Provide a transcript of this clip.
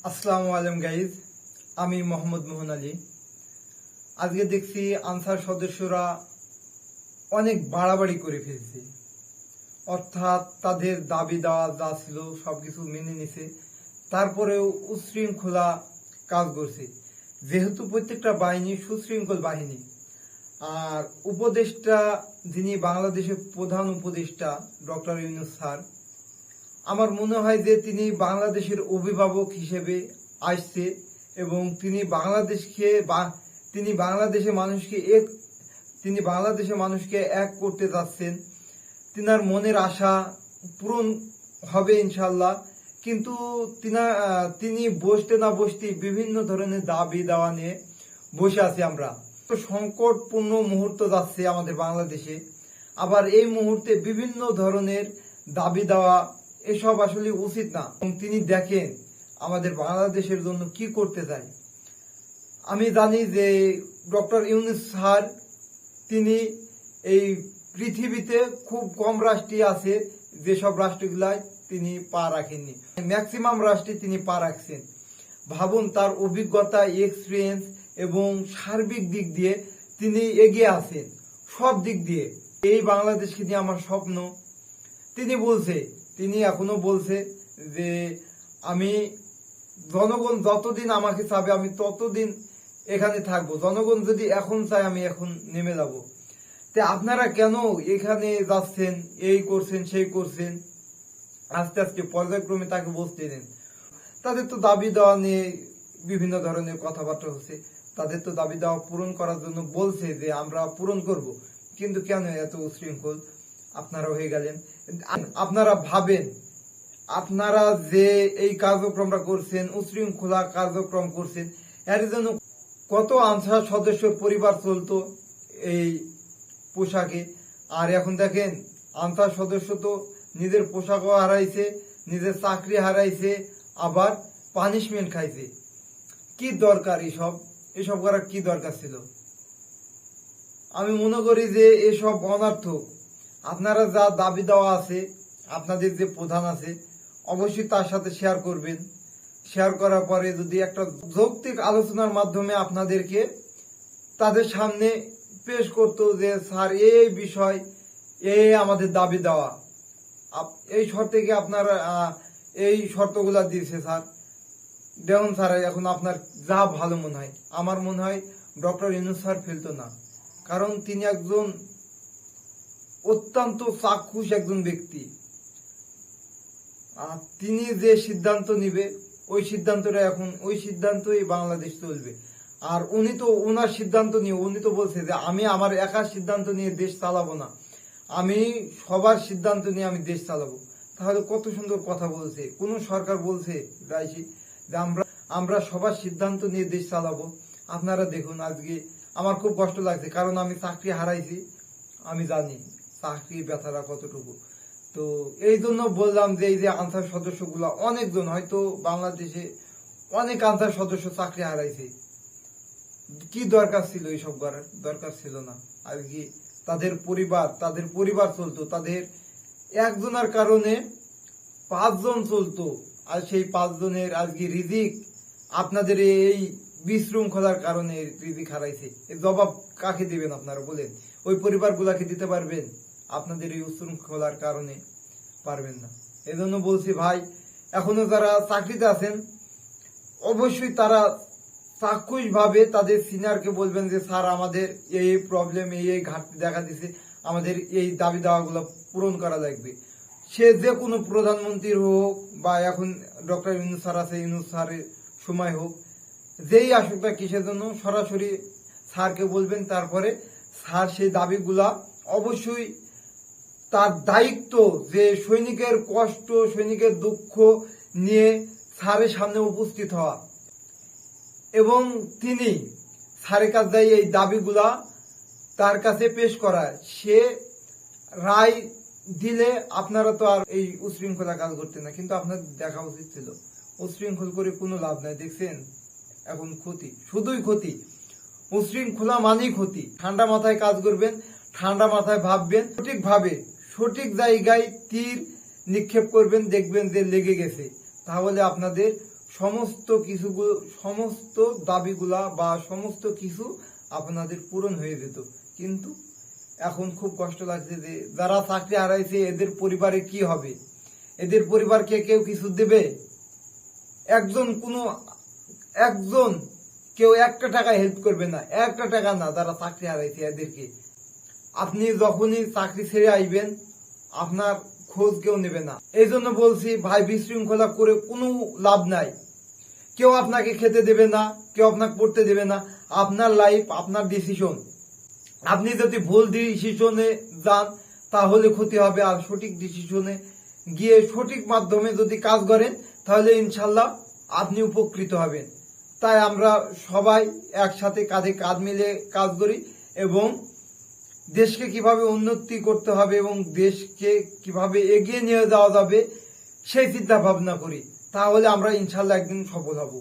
আসসালামু আলাইকুম গাইজ, আমি মোহাম্মদ মোহন আলী। আজকে দেখছি আনসার সদস্যরা অনেক বাড়াবাড়ি করে ফেলছে, অর্থাৎ তাদের দাবি দেওয়া যা ছিল সবকিছু মেনে নিছে, তারপরেও উচ্ছৃঙ্খলা কাজ করছে। যেহেতু প্রত্যেকটা বাহিনী সুশৃঙ্খল বাহিনী, আর উপদেষ্টা যিনি বাংলাদেশের প্রধান উপদেষ্টা ডক্টর ইউনূস স্যার, আমার মনে হয় যে তিনি বাংলাদেশের অভিভাবক হিসেবে আসছে এবং তিনি বাংলাদেশের মানুষকে এক করতে যাচ্ছেন। তিনার মনের আশা পূরণ হবে ইনশাল্লাহ। কিন্তু তিনি বসতে না বসতে বিভিন্ন ধরনের দাবি দেওয়া নিয়ে বসে আছি। আমরা তো সংকটপূর্ণ মুহূর্ত যাচ্ছে আমাদের বাংলাদেশে। আবার এই মুহূর্তে বিভিন্ন ধরনের দাবি দেওয়া এসব আসলে উচিত না। তিনি দেখেন আমাদের বাংলাদেশের জন্য কি করতে চায়। আমি জানি যে ডক্টর ইউনূস স্যার তিনি এই পৃথিবীতে খুব কম রাষ্ট্রই আছে যেসব রাষ্ট্রগুলায় তিনি পা রাখেননি, ম্যাক্সিমাম রাষ্ট্রে তিনি পা রাখছেন। ভাবুন, তার অভিজ্ঞতা, এক্সপিরিয়েন্স এবং সার্বিক দিক দিয়ে তিনি এগিয়ে আছেন সব দিক দিয়ে। এই বাংলাদেশকে নিয়ে আমার স্বপ্ন। তিনি এখনো বলছে যে আমি জনগণ যতদিন আমাকে চাবে আমি ততদিন এখানে থাকবো, জনগণ যদি এখন চায় আমি এখন নেমে যাব। তে আপনারা কেন এখানে যাচ্ছেন, এই করছেন সেই করছেন? আস্তে আস্তে পর্যায়ক্রমে তাকে বসতে দেন। তাদের তো দাবি দেওয়া নিয়ে বিভিন্ন ধরনের কথাবার্তা হচ্ছে, তাদের তো দাবি দেওয়া পূরণ করার জন্য বলছে যে আমরা পূরণ করব। কিন্তু কেন এত উশৃঙ্খল আপনারা হয়ে গেলেন? আপনারা ভাবেন, আপনারা যে এই কার্যক্রমটা করছেন, উশৃঙ্খলা কার্যক্রম করছেন, এর জন্য কত আনসার সদস্যের পরিবার চলতো এই পোশাকে। আর এখন দেখেন আনসার সদস্য তো নিজের পোশাকও হারাইছে, নিজের চাকরি হারাইছে, আবার পানিশমেন্ট খাইছে। কি দরকার এসব করার কি দরকার ছিল? আমি মনে করি যে এসব অনর্থক। আপনারা যা দাবি দেওয়া আছে, আপনাদের যে প্রধান আছে অবশ্যই তার সাথে শেয়ার করবেন। শেয়ার করার পরে যদি একটা যৌক্তিক আলোচনার মাধ্যমে আপনাদেরকে তাদের সামনে পেশ করতো যে স্যার এই বিষয়, এই আমাদের দাবি দেওয়া, এই শর্তে কি আপনারা এই শর্তগুলা দিয়েছে স্যার, দেখুন স্যার এখন আপনার যা ভালো মনে হয়। আমার মনে হয় ডক্টর ইউনূস স্যার ফেলতো না, কারণ তিনি একজন অত্যন্ত চাক্ষুষ একজন ব্যক্তি। তিনি যে সিদ্ধান্ত নিবে ওই সিদ্ধান্তই বাংলাদেশ চলবে। আর উনি তো ওনার সিদ্ধান্ত নিয়ে উনি তো বলছে যে আমি আমার একার সিদ্ধান্ত নিয়ে দেশ চালাবো না, আমি সবার সিদ্ধান্ত নিয়ে আমি দেশ চালাবো। তাহলে কত সুন্দর কথা বলছে। কোন সরকার বলছে যে আমরা সবার সিদ্ধান্ত নিয়ে দেশ চালাবো? আপনারা দেখুন, আজকে আমার খুব কষ্ট লাগছে, কারণ আমি চাকরি হারাইছি, আমি জানি চাকরি ব্যথাটা কতটুকু। তো এই জন্য বললাম যে এই যে আনসার সদস্যগুলা অনেকজন, হয়তো বাংলাদেশে অনেক আনসার সদস্য চাকরি হারাইছে। কি দরকার ছিল এইসব করার? দরকার ছিল না। আজকে তাদের পরিবার চলতো, তাদের একজনের কারণে 5 জন চলতো, আর সেই 5 জনের আজকে রিজিক আপনাদের এই বিশৃঙ্খলার কারণে রিজিক হারাইছে। এই জবাব কাকে দিবেন আপনারা বলেন? ওই পরিবারগুলাকে দিতে পারবেন? আপনাদের এই উশৃঙ্খলার কারণে পারবেন না। এজন্য বলছি ভাই, এখনো যারা চাকরিতে আছেন অবশ্যই তারা চাক্ষুষ ভাবে তাদের সিনিয়রকে বলবেন যে স্যার আমাদের এই প্রবলেম, এই ঘাটতি দেখা দিছে, আমাদের এই দাবি দাওয়াগুলো পূরণ করা লাগবে। সে যে কোনো প্রধানমন্ত্রীর হোক বা এখন ডক্টর ইউনূস স্যার আছে, ইউনূস স্যারের সময় হোক, যেই আসুক না কিসের জন্য, সরাসরি স্যারকে বলবেন। তারপরে স্যার সেই দাবিগুলা অবশ্যই তার দায়িত্ব যে সৈনিকের কষ্ট, সৈনিকের দুঃখ নিয়ে স্যারের সামনে উপস্থিত হওয়া এবং তিনি স্যারের কাছে এই দাবিগুলা তার কাছে পেশ করা। সে রায় দিলে আপনারা তো আর এই উশৃঙ্খলা কাজ করতেন না। কিন্তু আপনাদের দেখা উচিত ছিল। উশৃঙ্খল করে কোনো লাভ নাই। দেখছেন এখন ক্ষতি, শুধুই ক্ষতি। উশৃঙ্খলা মানেই ক্ষতি। ঠান্ডা মাথায় কাজ করবেন, ঠান্ডা মাথায় ভাববেন, সঠিকভাবে সঠিক জায়গায় তীর নিক্ষেপ করবেন, দেখবেন যে লেগে গেছে। তাহলে আপনাদের সমস্ত দাবিগুলা বা সমস্ত কিছু আপনাদের পূরণ হয়ে যেত। কিন্তু এখন খুব কষ্ট লাগছে যে যারা চাকরি হারাইছে এদের পরিবারে কি হবে, এদের পরিবারকে কেউ কিছু দেবে? কেউ একটা টাকা হেল্প করবে না, একটা টাকা না। যারা চাকরি হারাইছে এদেরকে আপনি যখনই চাকরি ছেড়ে আইবেন আপনার খোঁজ কেউ নেবে না। এই জন্য বলছি ভাই, বিশৃঙ্খলা করে কোনো লাভ নাই। কেউ আপনাকে খেতে দেবে না, কেউ আপনাকে পড়তে দেবে না। আপনার লাইফ, আপনার ডিসিশন। আপনি যদি ভুল ডিসিশনে যান তাহলে ক্ষতি হবে, আর সঠিক ডিসিশনে গিয়ে সঠিক মাধ্যমে যদি কাজ করেন তাহলে ইনশাল্লাহ আপনি উপকৃত হবেন। তাই আমরা সবাই একসাথে কাঁধে কাঁধ মিলে কাজ করি এবং দেশকে কিভাবে উন্নতি করতে হবে এবং দেশকে কিভাবে এগিয়ে নিয়ে যাওয়া যাবে সেই চিন্তা ভাবনা করি। তাহলে আমরা ইনশাল্লাহ একদিন সফল হব।